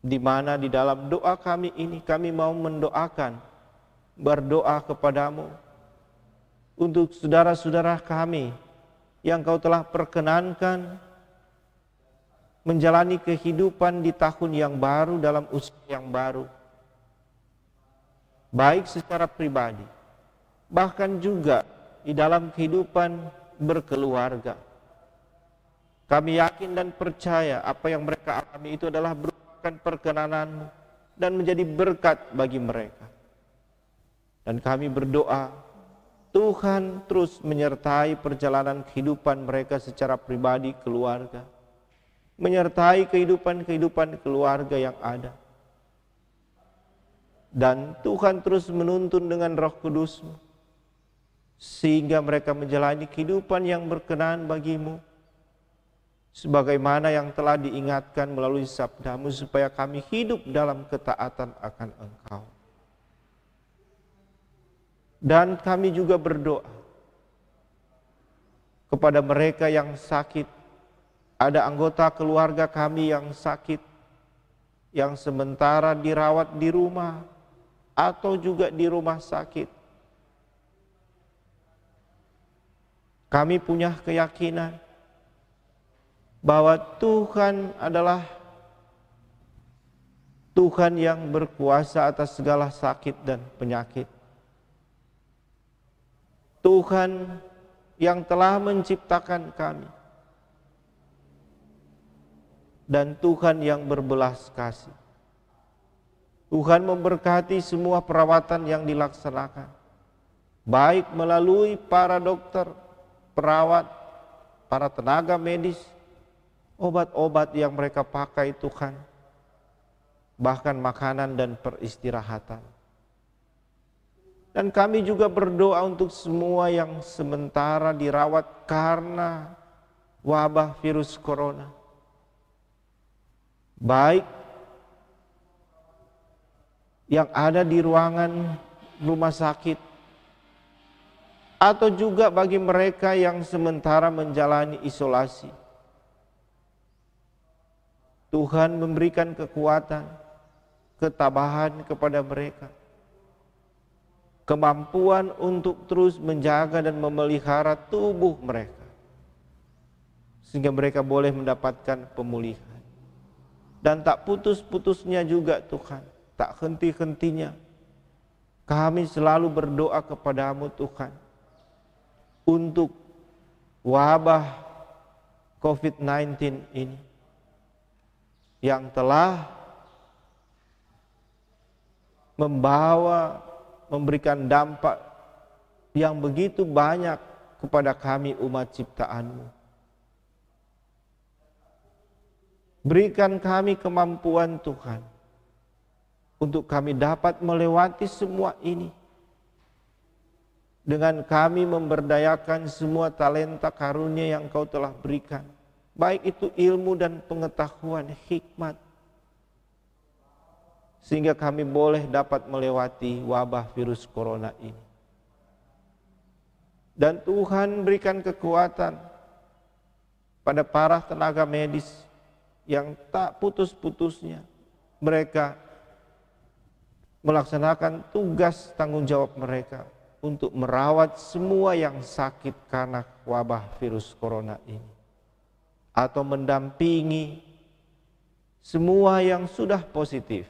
di mana di dalam doa kami ini kami mau berdoa kepadamu untuk saudara-saudara kami yang Kau telah perkenankan menjalani kehidupan di tahun yang baru dalam usia yang baru, baik secara pribadi, bahkan juga di dalam kehidupan berkeluarga. Kami yakin dan percaya apa yang mereka alami itu adalah merupakan perkenanan-Mu dan menjadi berkat bagi mereka. Dan kami berdoa, Tuhan terus menyertai perjalanan kehidupan mereka secara pribadi, keluarga. Menyertai kehidupan keluarga yang ada. Dan Tuhan terus menuntun dengan Roh Kudus-Mu, sehingga mereka menjalani kehidupan yang berkenan bagi-Mu, sebagaimana yang telah diingatkan melalui sabda-Mu, supaya kami hidup dalam ketaatan akan Engkau. Dan kami juga berdoa kepada mereka yang sakit. Ada anggota keluarga kami yang sakit, yang sementara dirawat di rumah atau juga di rumah sakit. Kami punya keyakinan bahwa Tuhan adalah Tuhan yang berkuasa atas segala sakit dan penyakit. Tuhan yang telah menciptakan kami, dan Tuhan yang berbelas kasih. Tuhan memberkati semua perawatan yang dilaksanakan, baik melalui para dokter, perawat, para tenaga medis, obat-obat yang mereka pakai Tuhan, bahkan makanan dan peristirahatan. Dan kami juga berdoa untuk semua yang sementara dirawat karena wabah virus corona, baik yang ada di ruangan rumah sakit atau juga bagi mereka yang sementara menjalani isolasi. Tuhan memberikan kekuatan, ketabahan kepada mereka. kemampuan untuk terus menjaga dan memelihara tubuh mereka, sehingga mereka boleh mendapatkan pemulihan. Dan tak putus-putusnya juga Tuhan, tak henti-hentinya kami selalu berdoa kepadamu Tuhan, untuk wabah COVID-19 ini yang telah memberikan dampak yang begitu banyak kepada kami umat ciptaan-Mu. Berikan kami kemampuan Tuhan, untuk kami dapat melewati semua ini, dengan kami memberdayakan semua talenta karunia yang Kau telah berikan, baik itu ilmu dan pengetahuan, hikmat, sehingga kami boleh dapat melewati wabah virus corona ini. Dan Tuhan berikan kekuatan pada para tenaga medis yang tak putus-putusnya mereka melaksanakan tugas tanggung jawab mereka untuk merawat semua yang sakit karena wabah virus corona ini, atau mendampingi semua yang sudah positif.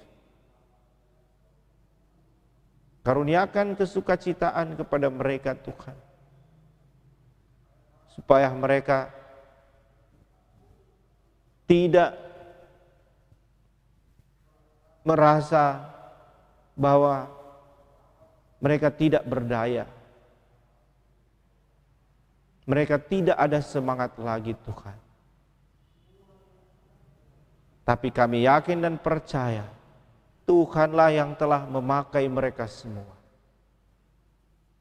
Karuniakan kesukacitaan kepada mereka Tuhan, supaya mereka tidak merasa bahwa mereka tidak berdaya, mereka tidak ada semangat lagi Tuhan. Tapi kami yakin dan percaya Tuhanlah yang telah memakai mereka semua,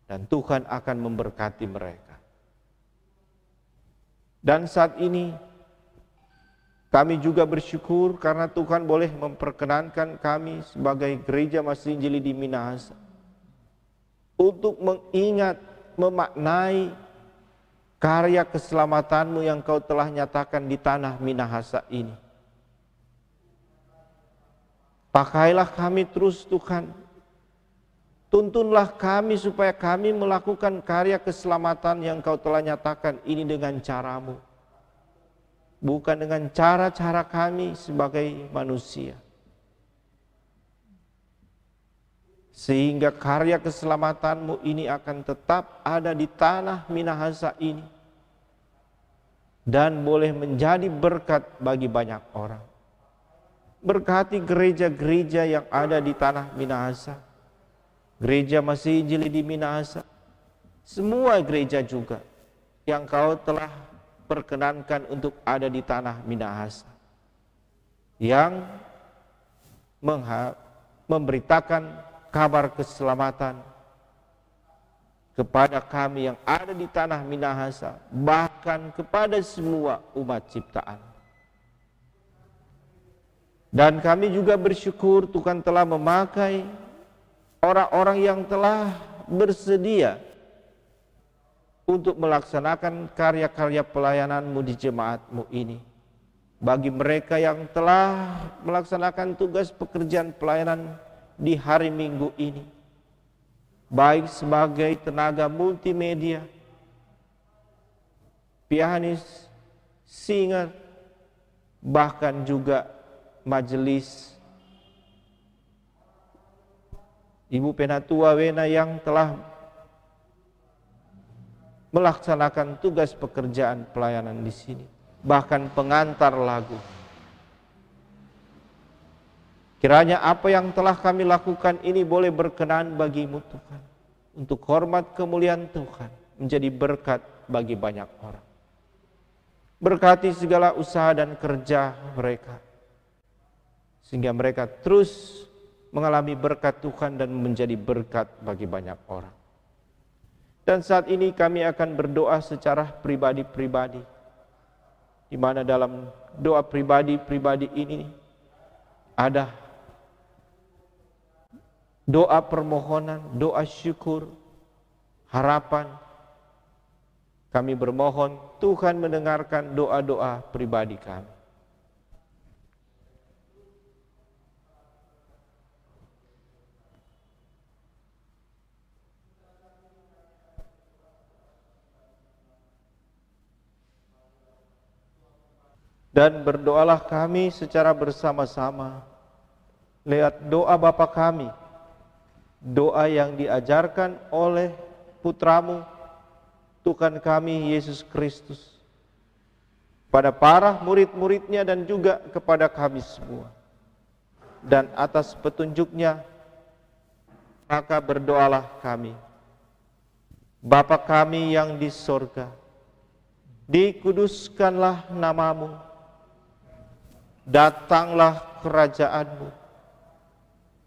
dan Tuhan akan memberkati mereka. Dan saat ini kami juga bersyukur karena Tuhan boleh memperkenankan kami sebagai Gereja Masih Injili di Minahasa untuk mengingat, memaknai karya keselamatan-Mu yang Kau telah nyatakan di tanah Minahasa ini. Pakailah kami terus Tuhan, tuntunlah kami supaya kami melakukan karya keselamatan yang Kau telah nyatakan ini dengan cara-Mu, bukan dengan cara-cara kami sebagai manusia. Sehingga karya keselamatan-Mu ini akan tetap ada di tanah Minahasa ini dan boleh menjadi berkat bagi banyak orang. Berkati gereja-gereja yang ada di tanah Minahasa, Gereja Masih Injili di Minahasa, semua gereja juga yang Kau telah perkenankan untuk ada di tanah Minahasa, yang memberitakan kabar keselamatan kepada kami yang ada di tanah Minahasa, bahkan kepada semua umat ciptaan. Dan kami juga bersyukur Tuhan telah memakai orang-orang yang telah bersedia untuk melaksanakan karya-karya pelayanan-Mu di jemaat-Mu ini. Bagi mereka yang telah melaksanakan tugas pekerjaan pelayanan di hari Minggu ini, baik sebagai tenaga multimedia, pianis, singer, bahkan juga majelis, Ibu Penatua Wena yang telah melaksanakan tugas pekerjaan pelayanan di sini, bahkan pengantar lagu. Kiranya apa yang telah kami lakukan ini boleh berkenan bagi-Mu Tuhan, untuk hormat kemuliaan Tuhan, menjadi berkat bagi banyak orang. Berkati segala usaha dan kerja mereka, sehingga mereka terus mengalami berkat Tuhan dan menjadi berkat bagi banyak orang. Dan saat ini kami akan berdoa secara pribadi-pribadi, di mana dalam doa pribadi-pribadi ini ada doa permohonan, doa syukur, harapan. Kami bermohon Tuhan mendengarkan doa-doa pribadi kami. Dan berdoalah kami secara bersama-sama lewat doa Bapa kami, doa yang diajarkan oleh Putramu, Tuhan kami Yesus Kristus, pada para murid-muridnya dan juga kepada kami semua. Dan atas petunjuknya, maka berdoalah kami. Bapa kami yang di sorga, dikuduskanlah namamu, datanglah kerajaan-Mu,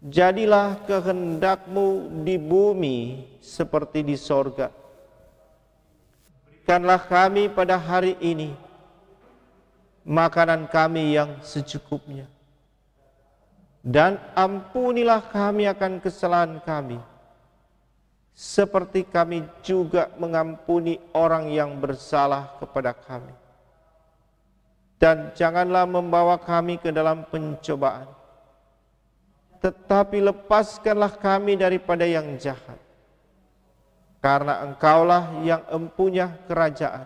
jadilah kehendak-Mu di bumi seperti di sorga. Berikanlah kami pada hari ini makanan kami yang secukupnya, dan ampunilah kami akan kesalahan kami, seperti kami juga mengampuni orang yang bersalah kepada kami. Dan janganlah membawa kami ke dalam pencobaan, tetapi lepaskanlah kami daripada yang jahat. Karena Engkaulah yang empunya kerajaan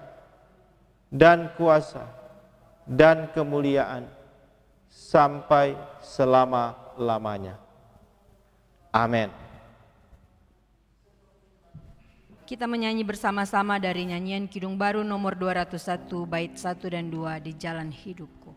dan kuasa dan kemuliaan sampai selama-lamanya. Amin. Kita menyanyi bersama-sama dari nyanyian Kidung Baru nomor 201 bait 1 dan 2 di Jalan Hidupku.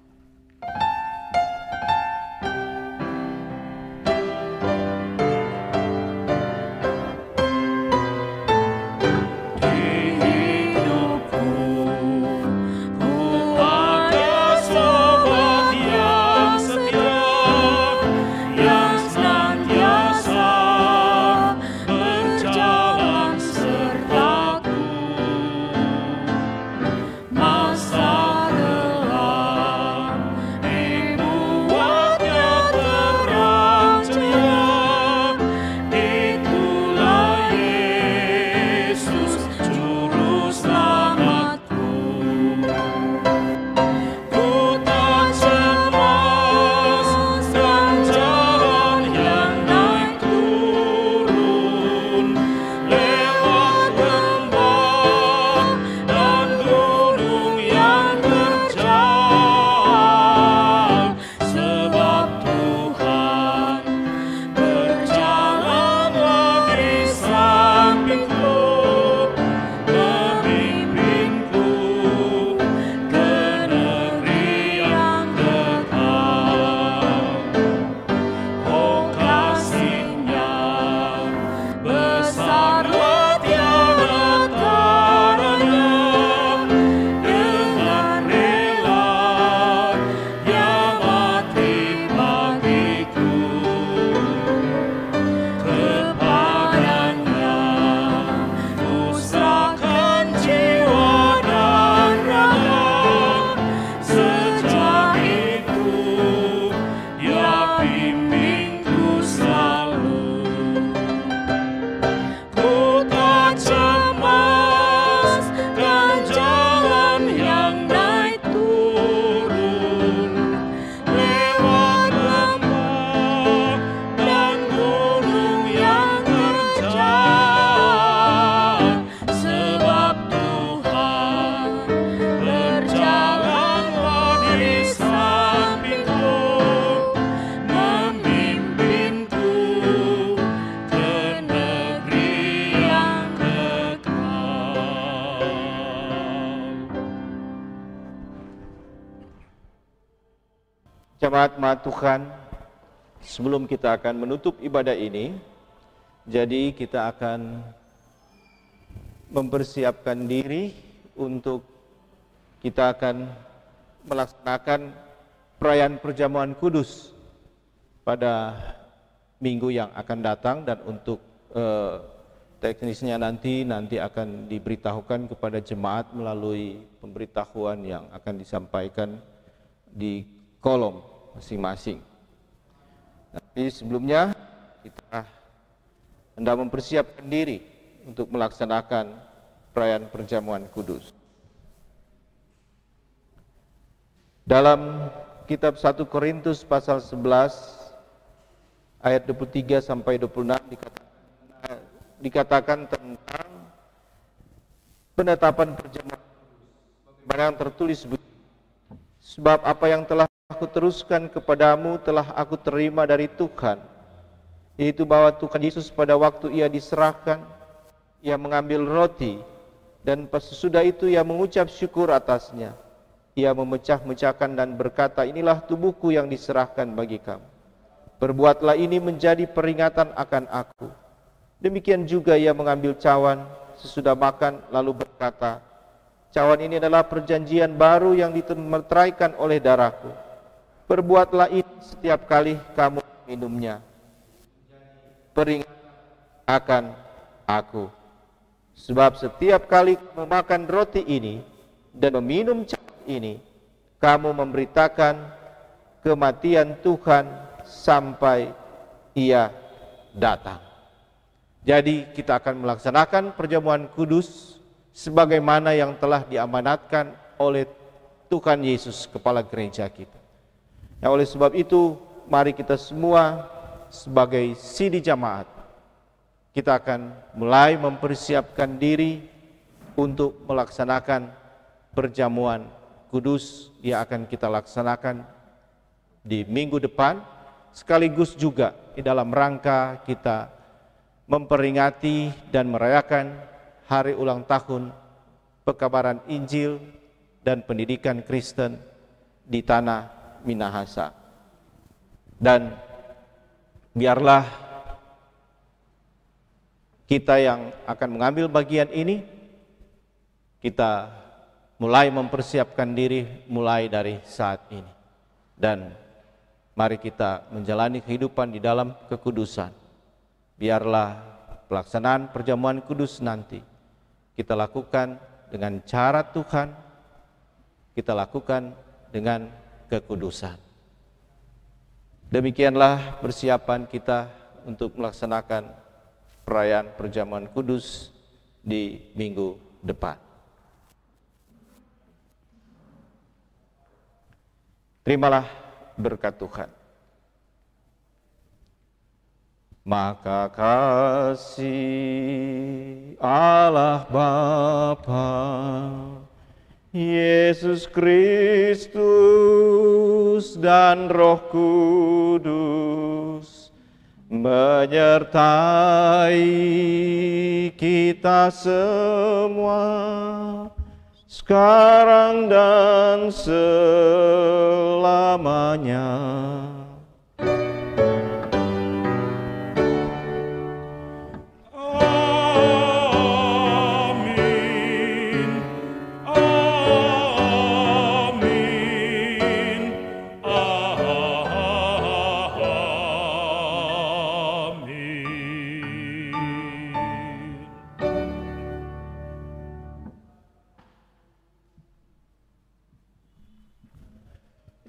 Jemaat Tuhan, sebelum kita akan menutup ibadah ini, jadi kita akan mempersiapkan diri untuk kita akan melaksanakan perayaan perjamuan kudus pada minggu yang akan datang, dan untuk teknisnya nanti akan diberitahukan kepada jemaat melalui pemberitahuan yang akan disampaikan di kolom masing-masing. Tapi sebelumnya kita hendak mempersiapkan diri untuk melaksanakan perayaan perjamuan kudus. Dalam kitab 1 Korintus pasal 11 ayat 23 sampai 26 dikatakan tentang penetapan perjamuan kudus. Bagaimana yang tertulis begini: Sebab apa yang telah aku teruskan kepadamu telah aku terima dari Tuhan, yaitu bahwa Tuhan Yesus pada waktu ia diserahkan, ia mengambil roti, dan sesudah itu ia mengucap syukur atasnya. Ia memecah-mecahkan dan berkata, inilah tubuhku yang diserahkan bagi kamu. Perbuatlah ini menjadi peringatan akan aku. Demikian juga ia mengambil cawan sesudah makan, lalu berkata, cawan ini adalah perjanjian baru yang diteraikan oleh darahku. Perbuatlah ini setiap kali kamu minumnya, peringatan akan aku. Sebab setiap kali kamu makan roti ini dan meminum cawan ini, kamu memberitakan kematian Tuhan sampai ia datang. Jadi kita akan melaksanakan perjamuan kudus sebagaimana yang telah diamanatkan oleh Tuhan Yesus, kepala gereja kita. Nah, oleh sebab itu, mari kita semua sebagai sidi jamaat, kita akan mulai mempersiapkan diri untuk melaksanakan perjamuan kudus yang akan kita laksanakan di minggu depan, sekaligus juga di dalam rangka kita memperingati dan merayakan hari ulang tahun pekabaran Injil dan pendidikan Kristen di tanah Minahasa. Dan biarlah kita yang akan mengambil bagian ini, kita mulai mempersiapkan diri mulai dari saat ini. Dan mari kita menjalani kehidupan di dalam kekudusan. Biarlah pelaksanaan perjamuan kudus nanti kita lakukan dengan cara Tuhan, kita lakukan dengan kekudusan. Demikianlah persiapan kita untuk melaksanakan perayaan perjamuan kudus di minggu depan. Terimalah berkat Tuhan. Maka kasih Allah Bapa, Yesus Kristus dan Roh Kudus menyertai kita semua sekarang dan selamanya.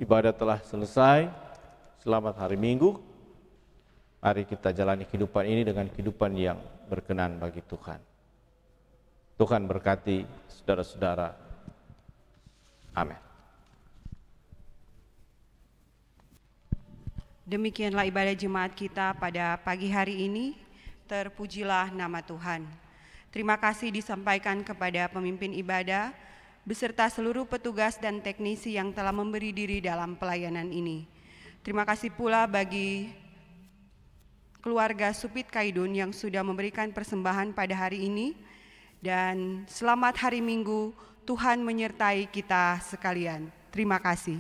Ibadah telah selesai. Selamat hari Minggu. Mari kita jalani kehidupan ini dengan kehidupan yang berkenan bagi Tuhan. Tuhan berkati saudara-saudara. Amin. Demikianlah ibadah jemaat kita pada pagi hari ini. Terpujilah nama Tuhan. Terima kasih disampaikan kepada pemimpin ibadah beserta seluruh petugas dan teknisi yang telah memberi diri dalam pelayanan ini. Terima kasih pula bagi keluarga Supit Kaidun yang sudah memberikan persembahan pada hari ini. Dan selamat hari Minggu, Tuhan menyertai kita sekalian. Terima kasih.